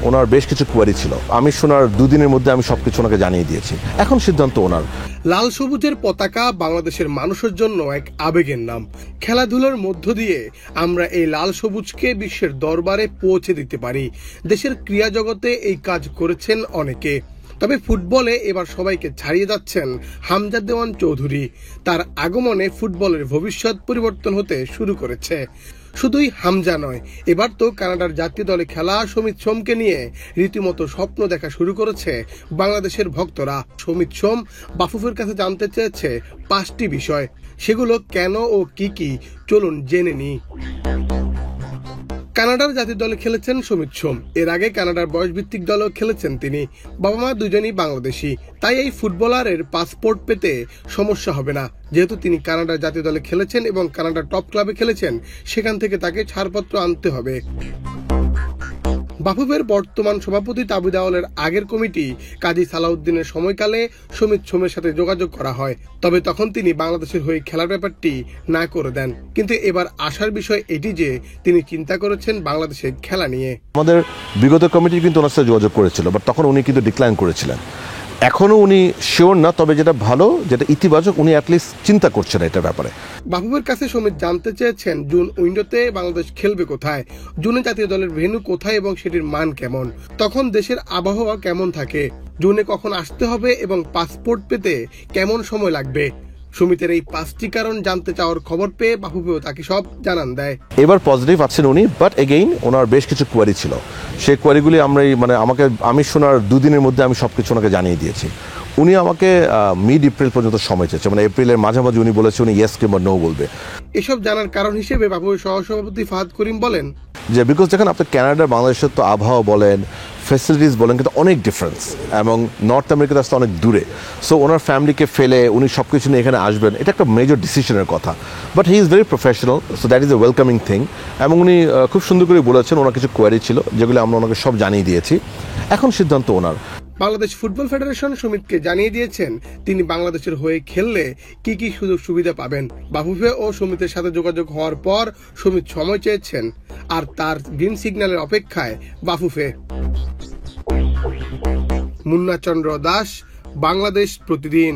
ওনার বেশ কিছু কোয়ারি ছিল। আমি শোনার দুদিনের মধ্যে আমি সবকিছু ওনাকে জানিয়ে দিয়েছি। এখন সিদ্ধান্ত ওনার। লাল সবুজের পতাকা বাংলাদেশের মানুষের জন্য এক আবেগের নাম। খেলাধুলার মধ্য দিয়ে আমরা এই লাল সবুজকে বিশ্বের দরবারে পৌঁছে দিতে পারি। দেশের ক্রীড়া জগতে এই কাজ করেছেন অনেকে, তবে ফুটবলে এবার সবাইকে ছাড়িয়ে যাচ্ছেন হামজা দেওয়ান চৌধুরী। তার আগমনে ফুটবলের ভবিষ্যৎ পরিবর্তন হতে শুরু করেছে। শুধুই হামজা নয়, এবার তো কানাডার জাতীয় দলে খেলা সমিত সোমকে নিয়ে রীতিমতো স্বপ্ন দেখা শুরু করেছে বাংলাদেশের ভক্তরা। সমিত সোম বাফুফের কাছে জানতে চেয়েছে 5টি বিষয়। সেগুলো কেন ও কি চলুন জেনে নিই। কানাডার জাতীয় দলে খেলেছেন সমিত সোম। এর আগে কানাডার বয়সভিত্তিক দলেও খেলেছেন তিনি। বাবা মা দুজনেই বাংলাদেশি, তাই এই ফুটবলারের পাসপোর্ট পেতে সমস্যা হবে না। যেহেতু তিনি কানাডার জাতীয় দলে খেলেছেন এবং কানাডার টপ ক্লাবে খেলেছেন, সেখান থেকে তাকে ছাড়পত্র আনতে হবে। বাফুফের বর্তমান সভাপতি তাবিদ আউয়ালের আগের কমিটি কাজী সালাউদ্দিনের সময়কালে সমিত সোমের সাথে যোগাযোগ করা হয়, তবে তখন তিনি বাংলাদেশের হয়ে খেলার ব্যাপারটি না করে দেন। কিন্তু এবার আসার বিষয় এটি যে তিনি চিন্তা করেছেন বাংলাদেশের খেলা নিয়ে। আমাদের বিগত কমিটি কিন্তু ওনার সাথে যোগাযোগ করেছিল, বাট তখন উনি কিন্তু ডিক্লাইন করেছিলেন। এখনো উনি শিওর না, তবে যেটা ভালো, যেটা ইতিবাচক, উনি অ্যাটলিস্ট চিন্তা করছেন এটার ব্যাপারে। বাফুফের কাছে সমিত জানতে চেয়েছেন জুন উইন্ডোতে বাংলাদেশ খেলবে কোথায়, জুনে জাতীয় দলের ভেন্যু কোথায় এবং সেটির মান কেমন, তখন দেশের আবহাওয়া কেমন থাকে, জুনে কখন আসতে হবে এবং পাসপোর্ট পেতে কেমন সময় লাগবে। সমিতের এই 5টি কারণ জানতে চাওয়ার খবর পেয়ে বাফুফেও তাকে সব জানান দেয়। এবার পজিটিভ আছেন উনি, বাট এগেইন ওনার বেশ কিছু কোয়ারি ছিল। সেই কোয়ারিগুলি আমি শোনার দুদিনের মধ্যে আমি সবকিছু ওনাকে জানিয়ে দিয়েছি। উনি আমাকে মিড এপ্রিল পর্যন্ত সময় চেয়েছে, মানে এপ্রিলের মাঝামাঝি উনি বলেছে উনি ইয়েস কিংবা নো বলবে। এসব জানার কারণ হিসেবে বাফুফের সহসভাপতি ফাহাদ করিম বলেন যে বিকজ দেখেন আপনি কানাডা বাংলাদেশের তো আবহাওয়া বলেন, ফ্যাসিলিটিস বলেন, কিন্তু অনেক ডিফারেন্স, এবং নর্থ আমেরিকাতে আসতে অনেক দূরে। সো ওনার ফ্যামিলিকে ফেলে উনি সব কিছু নিয়ে এখানে আসবেন, এটা একটা মেজর ডিসিশনের কথা। But he is very professional, so that is a welcoming thing. এবং উনি খুব সুন্দর করে বলেছেন ওনার কিছু কোয়ারি ছিল, যেগুলো আমরা ওনাকে সব জানিয়ে দিয়েছি। এখন সিদ্ধান্ত ওনার। বাংলাদেশ ফুটবল ফেডারেশন সমিতকে জানিয়ে দিয়েছেন তিনি বাংলাদেশের হয়ে খেললে কি সুযোগ সুবিধা পাবেন। বাফুফে ও সমিতের সাথে যোগাযোগ হওয়ার পর সমিত সময় চেয়েছেন, আর তার গ্রিন সিগন্যালের অপেক্ষায় বাফুফে। মুন্না চন্দ্র দাস, বাংলাদেশ প্রতিদিন।